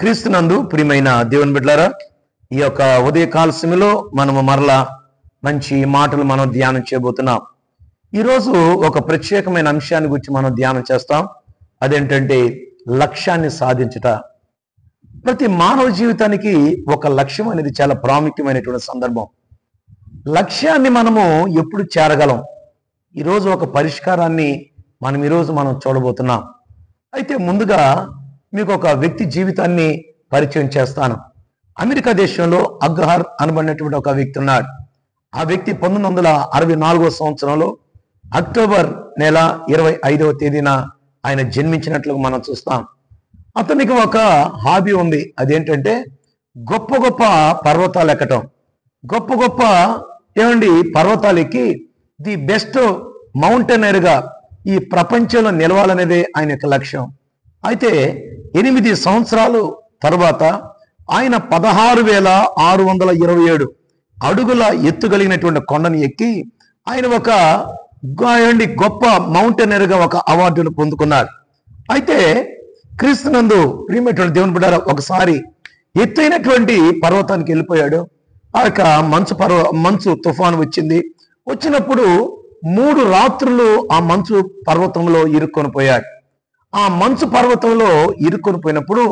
క్రీస్తునందు ప్రియమైన దేవుని బిడ్డలారా, ఈ యొక్క ఉదయకాల సమయంలో మనము మరలా మంచి మాటలు మనం ధ్యానం చేయబోతున్నాం. ఈరోజు ఒక ప్రత్యేకమైన అంశాన్ని గురించి మనం ధ్యానం చేస్తాం. అదేంటంటే లక్ష్యాన్ని సాధించుట. ప్రతి మానవ జీవితానికి ఒక లక్ష్యం అనేది చాలా ప్రాముఖ్యమైనటువంటి సందర్భం. లక్ష్యాన్ని మనము ఎప్పుడు చేరగలం? ఈరోజు ఒక పరిష్కారాన్ని మనం చూడబోతున్నాం. అయితే ముందుగా మీకు ఒక వ్యక్తి జీవితాన్ని పరిచయం చేస్తాను. అమెరికా దేశంలో అగ్రహార్ అనబడినటువంటి ఒక వ్యక్తి ఉన్నాడు. ఆ వ్యక్తి 1964 సంవత్సరంలో అక్టోబర్ నెల 25వ తేదీన ఆయన జన్మించినట్లుగా మనం చూస్తాం. అతనికి ఒక హాబీ ఉంది. అదేంటంటే గొప్ప గొప్ప పర్వతాలు ఎక్కటం. గొప్ప గొప్ప పర్వతాలు ఎక్కి ది బెస్ట్ మౌంటైనర్గా ఈ ప్రపంచంలో నిలవాలనేదే ఆయన యొక్క లక్ష్యం. అయితే 8 సంవత్సరాలు తర్వాత ఆయన 16,627 అడుగుల ఎత్తు కలిగినటువంటి కొండను ఎక్కి ఆయన ఒక గొప్ప మౌంటైనర్గా ఒక అవార్డును పొందుకున్నాడు. అయితే క్రీస్తునందు ప్రియమైనటువంటి దేవుని బిడ్డలారా, ఒకసారి ఎత్తైనటువంటి పర్వతానికి వెళ్ళిపోయాడు. ఆ యొక్క మంచు తుఫాను వచ్చింది. వచ్చినప్పుడు 3 రాత్రులు ఆ మంచు పర్వతంలో ఇరుక్కొని పోయాడు. ఆ మంచు పర్వతంలో ఇరుక్కొని పోయినప్పుడు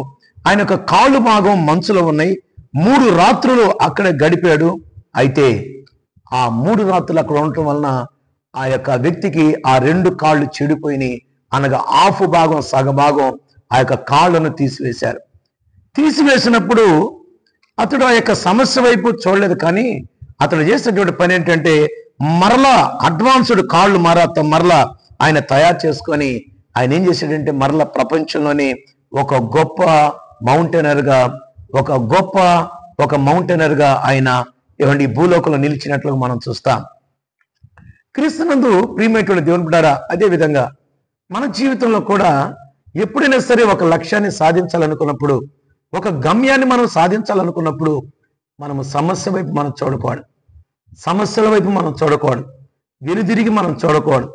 ఆయన యొక్క కాళ్ళు భాగం మంచులో ఉన్నాయి. 3 రాత్రులు అక్కడ గడిపాడు. అయితే ఆ 3 రాత్రులు అక్కడ ఉండటం వలన ఆ యొక్క వ్యక్తికి ఆ 2 కాళ్ళు చెడిపోయినాయి. అనగా హాఫ్ భాగం, సగభాగం ఆ యొక్క కాళ్ళను తీసివేశారు. తీసివేసినప్పుడు అతడు ఆ యొక్క సమస్య వైపు చూడలేదు. కానీ అతడు చేసినటువంటి పని ఏంటంటే మరలా అడ్వాన్స్డ్ కాళ్ళు మరలా ఆయన తయారు చేసుకొని ఆయన ఏం చేశాడంటే మరలా ప్రపంచంలోనే ఒక గొప్ప మౌంటైనర్గా ఆయన భూలోకంలో నిలిచినట్లుగా మనం చూస్తాం. క్రీస్తునందు ప్రియమైనటువంటి దేవుని బిడ్డలారా, అదే విధంగా మన జీవితంలో కూడా ఎప్పుడైనా సరే ఒక లక్ష్యాన్ని సాధించాలనుకున్నప్పుడు, ఒక గమ్యాన్ని మనం సాధించాలనుకున్నప్పుడు మనము సమస్య వైపు మనం చూడకూడదు. సమస్యల వైపు మనం చూడకూడదు. వెనుదిరిగి మనం చూడకూడదు.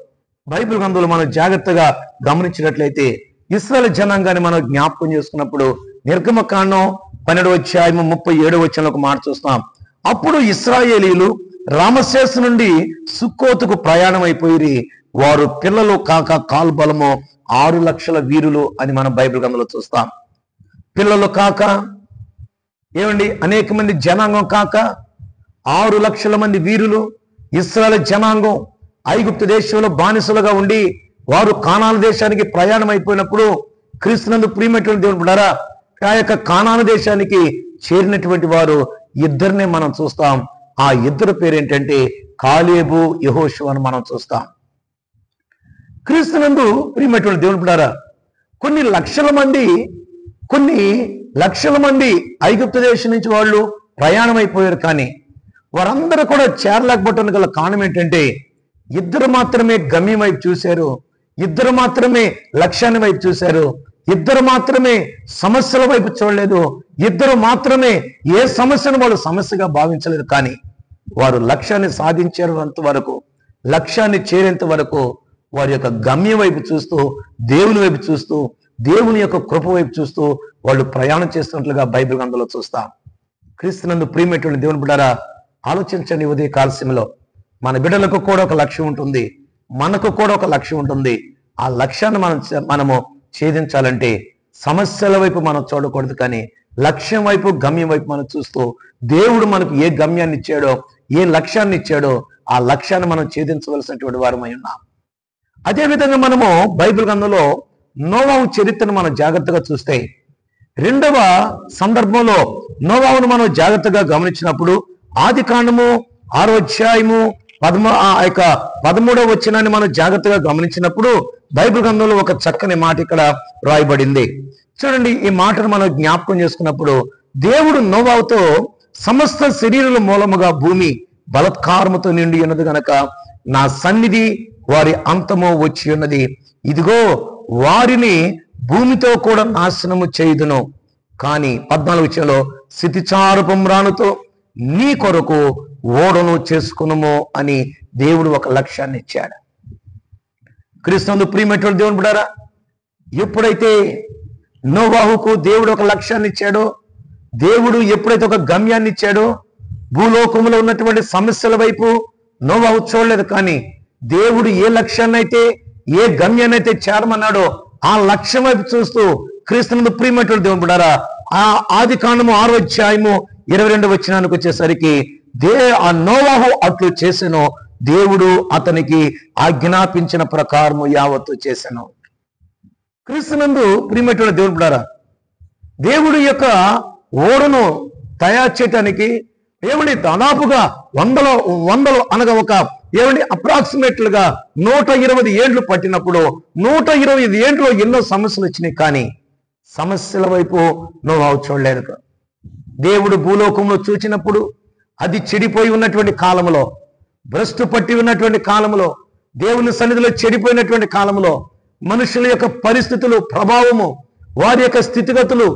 బైబిల్ గ్రంథంలో మనం జాగ్రత్తగా గమనించినట్లయితే ఇశ్రాయేలు జనాంగాన్ని మనం జ్ఞాపకం చేసుకున్నప్పుడు నిర్గమకాండం 12:37 ఒక మాట చూస్తాం. అప్పుడు ఇశ్రాయేలీలు రామశేషు నుండి సుక్కోతుకు ప్రయాణం అయిపోయి వారు పిల్లలు కాక కాలు బలము 6 లక్షల వీరులు అని మనం బైబిల్ గ్రంథంలో చూస్తాం. పిల్లలు కాక అనేక మంది జనాంగం కాక 6 లక్షల మంది వీరులు ఇశ్రాయేలు జనాంగం ఐగుప్తు దేశంలో బానిసలుగా ఉండి వారు కానాను దేశానికి ప్రయాణం అయిపోయినప్పుడు క్రీస్తునందు ప్రియమైనటువంటి దేవుని బిడ్డలారా, ఆ యొక్క కానాను దేశానికి చేరినటువంటి వారు ఇద్దరినే మనం చూస్తాం. ఆ ఇద్దరు పేరేంటంటే కాలేబు, యెహోషువ అని మనం చూస్తాం. క్రీస్తునందు ప్రియమైనటువంటి దేవుని బిడ్డలారా, కొన్ని లక్షల మంది ఐగుప్తు దేశం నుంచి వాళ్ళు ప్రయాణం అయిపోయారు. కానీ వారందరూ కూడా చేరలేకపోవటానికి గల కారణం ఏంటంటే ఇద్దరు మాత్రమే గమ్యం వైపు చూశారు. ఇద్దరు మాత్రమే లక్ష్యాన్ని వైపు చూశారు. ఇద్దరు మాత్రమే సమస్యల వైపు చూడలేదు. ఇద్దరు మాత్రమే ఏ సమస్యను వాళ్ళు సమస్యగా భావించలేదు. కానీ వారు లక్ష్యాన్ని సాధించేంత వరకు, లక్ష్యాన్ని చేరేంత వరకు వారి యొక్క గమ్యం వైపు చూస్తూ, దేవుని వైపు చూస్తూ, దేవుని యొక్క కృప వైపు చూస్తూ వాళ్ళు ప్రయాణం చేస్తున్నట్లుగా బైబిల్ గ్రంథంలో చూస్తాం. క్రీస్తునందు ప్రియమైనటువంటి దేవుని బిడ్డలారా, ఆలోచించండి. ఉదయ కాలస్యంలో మన బిడ్డలకు కూడా ఒక లక్ష్యం ఉంటుంది, మనకు కూడా ఒక లక్ష్యం ఉంటుంది. ఆ లక్ష్యాన్ని మనము ఛేదించాలంటే సమస్యల వైపు మనం చూడకూడదు. కానీ లక్ష్యం వైపు, గమ్యం వైపు మనం చూస్తూ దేవుడు మనకు ఏ గమ్యాన్ని ఇచ్చాడో, ఏ లక్ష్యాన్ని ఇచ్చాడో ఆ లక్ష్యాన్ని మనం ఛేదించవలసినటువంటి వారమై ఉన్నాం. అదేవిధంగా మనము బైబిల్ గ్రంథంలో నోవాహు చరిత్రను మనం జాగ్రత్తగా చూస్తే 2వ సందర్భంలో నోవాహును మనం జాగ్రత్తగా గమనించినప్పుడు ఆదికాండము 6వ అధ్యాయము 13వ వచనాన్ని మనం జాగ్రత్తగా గమనించినప్పుడు బైబిల్ గ్రంథంలో ఒక చక్కని మాట ఇక్కడ రాయబడింది. చూడండి, ఈ మాటను మనం జ్ఞాపకం చేసుకున్నప్పుడు దేవుడు నోవాహుతో సమస్త శరీరుల మూలముగా భూమి బలత్కారముతో నిండి ఉన్నది గనక నా సన్నిధి వారి అంతము వచ్చి ఉన్నది. ఇదిగో వారిని భూమితో కూడా నాశనము చేయుదును. కానీ 14వ వచనంలో స్థితిచారపు మ్రానుతో నీ కొరకు ఓడను చేసుకునుము అని దేవుడు ఒక లక్ష్యాన్ని ఇచ్చాడు. క్రీస్తునందు ప్రియమైనటువంటి దేవుని బిడ్డలారా, ఎప్పుడైతే నోవాహుకు దేవుడు ఒక లక్ష్యాన్ని ఇచ్చాడో, దేవుడు ఎప్పుడైతే ఒక గమ్యాన్ని ఇచ్చాడో, భూలోకంలో ఉన్నటువంటి సమస్యల వైపు నోవాహు చూడలేదు. కానీ దేవుడు ఏ లక్ష్యాన్ని అయితే, ఏ గమ్యాన్ని అయితే చేరమన్నాడో ఆ లక్ష్యం వైపు చూస్తూ క్రీస్తునందు ప్రియమైనటువంటి దేవుని బిడ్డలారా, ఆ ఆదికాండము 6వ అధ్యాయము 22వ వచనానికి వచ్చేసరికి ఆ నోవాహు అట్లు చేసెను, దేవుడు అతనికి ఆజ్ఞాపించిన ప్రకారము యావత్తు చేసెను. క్రీస్తునందు ప్రియమైనటువంటి దేవుని బిడ్డలారా, దేవుడి యొక్క ఓడను తయారు చేయటానికి ఏమండి దాదాపుగా వందలు అనగా ఒక ఏమండి అప్రాక్సిమేట్లుగా 120 ఏండ్లు పట్టినప్పుడు 125 ఏండ్లో ఎన్నో సమస్యలు వచ్చినాయి. కానీ సమస్యల వైపు నోవాహు చూడలేదు. దేవుడు భూలోకంలో చూచినప్పుడు అది చెడిపోయి ఉన్నటువంటి కాలంలో, భ్రష్టు పట్టి ఉన్నటువంటి కాలంలో, దేవుని సన్నిధిలో చెడిపోయినటువంటి కాలంలో మనుషుల యొక్క పరిస్థితులు, ప్రభావము, వారి యొక్క స్థితిగతులు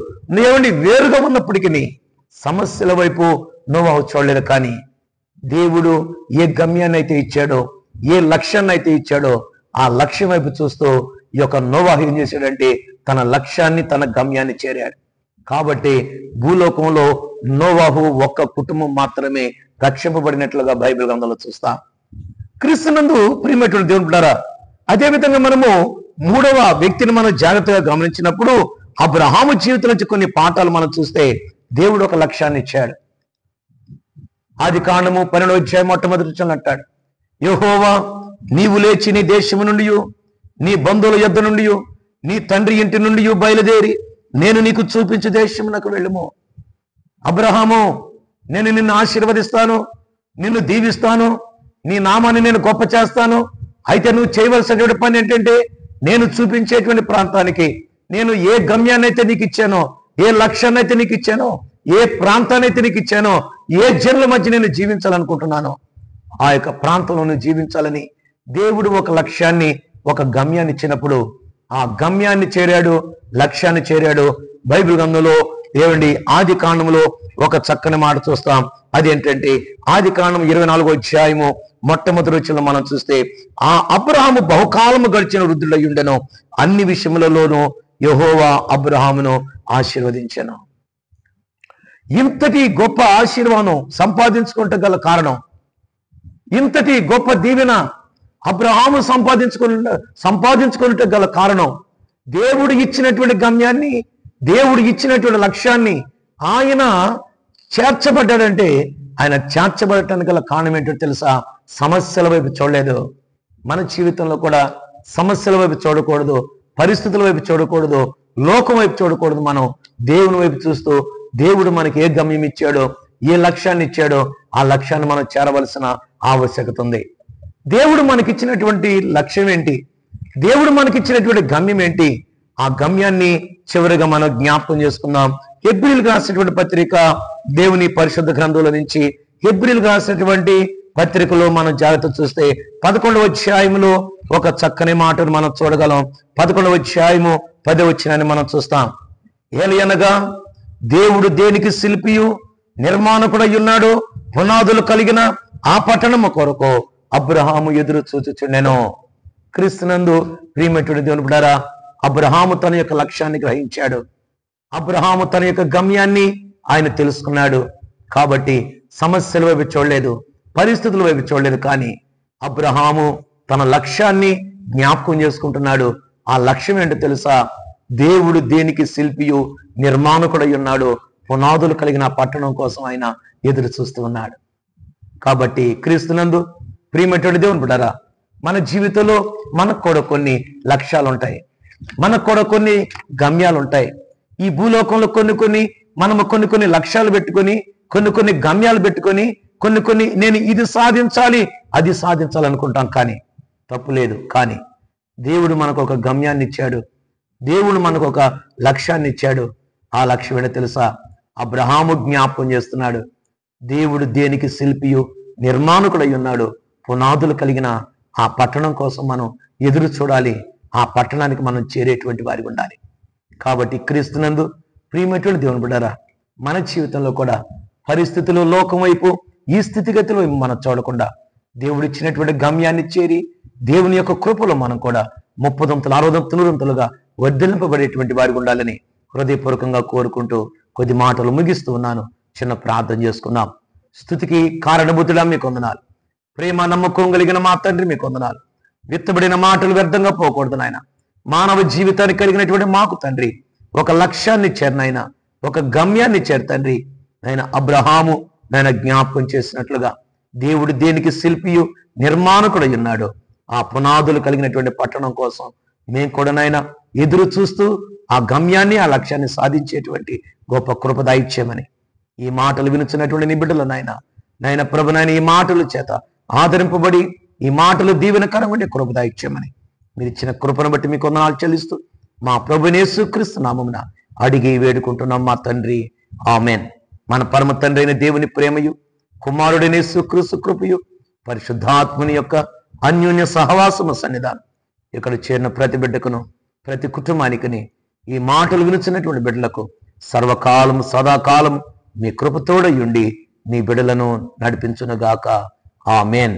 ఏమండి వేరుగా ఉన్నప్పటికీ సమస్యల వైపు నోవాహు చూడలేదు. కానీ దేవుడు ఏ గమ్యాన్ని అయితే ఇచ్చాడో, ఏ లక్ష్యాన్ని అయితే ఇచ్చాడో ఆ లక్ష్యం వైపు చూస్తూ ఈ యొక్క నోవాహు ఏం చేశాడంటే తన లక్ష్యాన్ని, తన గమ్యాన్ని చేరాడు. కాబట్టి భూలోకంలో నోవాహు ఒక్క కుటుంబం మాత్రమే రక్షింపబడినట్లుగా బైబిల్ గ్రంథంలో చూస్తాం. క్రీస్తునందు ప్రియమైనటువంటి దేవుని బిడ్డలారా, అదేవిధంగా మనము 3వ వ్యక్తిని మనం జాగ్రత్తగా గమనించినప్పుడు అబ్రహాము జీవితం నుంచి కొన్ని పాఠాలు మనం చూస్తే దేవుడు ఒక లక్ష్యాన్ని ఇచ్చాడు. ఆదికాండము 12వ అధ్యాయం మొట్టమొదటి వచనం అంటాడు, యెహోవా నీవు లేచి నీ దేశము నుండి, నీ బంధువుల యొద్ద నుండి, నీ తండ్రి ఇంటి నుండి బయలుదేరి నేను నీకు చూపించు దేశమునకు వెళ్ళుము. అబ్రహాము, నేను నిన్ను ఆశీర్వదిస్తాను, నిన్ను దీవిస్తాను, నీ నామాన్ని నేను గొప్ప చేస్తాను. అయితే నువ్వు చేయవలసినటువంటి పని ఏంటంటే నేను చూపించేటువంటి ప్రాంతానికి, నేను ఏ గమ్యాన్ని అయితే నీకు ఇచ్చానో, ఏ లక్ష్యాన్ని అయితే నీకు ఇచ్చానో, ఏ ప్రాంతాన్ని అయితే నీకు ఇచ్చానో, ఏ జనుల మధ్య నేను జీవించాలనుకుంటున్నానో ఆ యొక్క ప్రాంతంలో జీవించాలని దేవుడు ఒక లక్ష్యాన్ని, ఒక గమ్యాన్ని ఇచ్చినప్పుడు ఆ గమ్యాన్ని చేరాడు, లక్ష్యాన్ని చేరాడు. బైబిల్ గ్రంథంలో ఏమండి ఆదికాండంలో ఒక చక్కని మాట చూస్తాం. అదేంటంటే ఆదికాండం 24వ అధ్యాయము మొట్టమొదటి వచనంలో మనం చూస్తే ఆ అబ్రహాము బహుకాలము గడిచిన వృద్ధుడై ఉండెను, అన్ని విషయములలోనూ యెహోవా అబ్రహామును ఆశీర్వదించెను. ఇంతటి గొప్ప ఆశీర్వాదం సంపాదించుకుంటే గల కారణం, ఇంతటి గొప్ప దీవెన అబ్రహాము సంపాదించుకున్నట్టు గల కారణం, దేవుడు ఇచ్చినటువంటి గమ్యాన్ని, దేవుడు ఇచ్చినటువంటి లక్ష్యాన్ని ఆయన చేర్చబడ్డాడంటే ఆయన చేర్చబడటానికి గల కారణం ఏంటో తెలుసా? సమస్యల వైపు చూడలేదు. మన జీవితంలో కూడా సమస్యల వైపు చూడకూడదు, పరిస్థితుల వైపు చూడకూడదు, లోకం వైపు చూడకూడదు. మనం దేవుని వైపు చూస్తూ దేవుడు మనకి ఏ గమ్యం ఇచ్చాడో, ఏ లక్ష్యాన్ని ఇచ్చాడో ఆ లక్ష్యాన్ని మనం చేరవలసిన ఆవశ్యకత ఉంది. దేవుడు మనకిచ్చినటువంటి లక్ష్యం ఏంటి, దేవుడు మనకిచ్చినటువంటి గమ్యం ఏంటి, ఆ గమ్యాన్ని చివరిగా మనం జ్ఞాపకం చేసుకుందాం. హెబ్రీయులకు రాసినటువంటి పత్రిక, దేవుని పరిశుద్ధ గ్రంథంలో నుంచి హెబ్రీయులకు రాసినటువంటి పత్రికలో మనం జాగ్రత్త చూస్తే 11వ అధ్యాయములో ఒక చక్కని మాటను మనం చూడగలం. 11వ అధ్యాయము 10వ వచనాన్ని మనం చూస్తాం. ఏలయనగా దేవుడు దేనికి శిల్పియు నిర్మాణకుడై ఉన్నాడు, పునాదులు కలిగిన ఆ పట్టణము కొరకు అబ్రహాము ఎదురు చూచుచుండెను. క్రీస్తునందు ప్రియమైనటువంటి దేవుని బిడ్డలారా, అబ్రహాము తన యొక్క లక్ష్యాన్ని గ్రహించాడు. అబ్రహాము తన యొక్క గమ్యాన్ని ఆయన తెలుసుకున్నాడు. కాబట్టి సమస్యల వైపు చూడలేదు, పరిస్థితుల వైపు చూడలేదు. కానీ అబ్రహాము తన లక్ష్యాన్ని జ్ఞాపకం చేసుకుంటున్నాడు. ఆ లక్ష్యం ఏంటో తెలుసా? దేవుడు దేనికి శిల్పియు నిర్మాణకుడై ఉన్నాడు, పునాదులు కలిగిన పట్టణం కోసం ఆయన ఎదురు చూస్తూ ఉన్నాడు. కాబట్టి క్రీస్తునందు ప్రియమైనటువంటి దేవుని బిడ్డలారా, మన జీవితంలో మనకు కూడా కొన్ని లక్ష్యాలు ఉంటాయి, మనకు కూడా కొన్ని గమ్యాలు ఉంటాయి. ఈ భూలోకంలో మనము కొన్ని లక్ష్యాలు పెట్టుకొని, కొన్ని గమ్యాలు పెట్టుకొని, కొన్ని నేను ఇది సాధించాలి, అది సాధించాలనుకుంటాం. కానీ తప్పు లేదు. కానీ దేవుడు మనకు ఒక గమ్యాన్ని ఇచ్చాడు, దేవుడు మనకు ఒక లక్ష్యాన్ని ఇచ్చాడు. ఆ లక్ష్యం ఏంటో తెలుసా? అబ్రహాము జ్ఞాపకం చేస్తున్నాడు, దేవుడు దేనికి శిల్పియు నిర్మాణకుడై ఉన్నాడు, పునాదులు కలిగిన ఆ పట్టణం కోసం మనం ఎదురు చూడాలి, ఆ పట్టణానికి మనం చేరేటువంటి వారికి ఉండాలి. కాబట్టి క్రీస్తునందు ప్రియమైనటువంటి దేవుని బిడ్డలారా, మన జీవితంలో కూడా పరిస్థితులు, లోకం వైపు, ఈ స్థితిగతిలో మనం చూడకుండా దేవుడు ఇచ్చినటువంటి గమ్యాన్ని చేరి దేవుని యొక్క కృపలో మనం కూడా 30 60 100 వర్ధిల్లింపబడేటువంటి వారికి ఉండాలని హృదయపూర్వకంగా కోరుకుంటూ కొద్ది మాటలు ముగిస్తూ ఉన్నాను. చిన్న ప్రార్థన చేసుకుందాం. స్తుతికి కారణభూతుడా మీకు వందనాలు. ప్రేమ నమ్మకం కలిగిన మా తండ్రి మీకు వందనాలు. విత్తబడిన మాటలు వ్యర్థంగా పోకూడదు నాయన. మానవ జీవితానికి కలిగినటువంటి మాకు తండ్రి ఒక లక్ష్యాన్ని ఇచ్చారు నాయన, ఒక గమ్యాన్ని ఇచ్చారు తండ్రి. నాయన అబ్రహాము నాయన జ్ఞాపకం చేసినట్లుగా దేవుడు దేనికి శిల్పియు నిర్మాణకుడు ఉన్నాడు, ఆ పునాదులు కలిగినటువంటి పట్టణం కోసం మేము కూడా నాయన ఎదురు చూస్తూ ఆ గమ్యాన్ని ఆ లక్ష్యాన్ని సాధించేటువంటి గొప్ప కృప దయచేయమని ఈ మాటలు వినుచున్నటువంటి నిబిడ్డలు నాయన ప్రభు నాయన ఈ మాటల చేత ఆదరింపబడి ఈ మాటలు దీవెనకరంగా కృప దయచేయమని మీరు ఇచ్చిన కృపను బట్టి మీకు వందనాలు చెల్లిస్తూ మా ప్రభువైన యేసుక్రీస్తు నామమున అడిగి వేడుకుంటున్నాం మా తండ్రి, ఆమెన్. మన పరమ తండ్రి అయిన దేవుని ప్రేమయు, కుమారుడైన యేసుక్రీస్తు కృపయు, పరిశుద్ధాత్మని యొక్క అన్యోన్య సహవాసము సన్నిధానం ఇక్కడ చేరిన ప్రతి బిడ్డకును ప్రతి కుటుంబానికి ఈ మాటలు వినుచున్నటువంటి బిడ్డలకు సర్వకాలం సదాకాలం మీ కృపతోడయుండి మీ బిడ్డలను నడిపించునుగాక. ఆమెన్.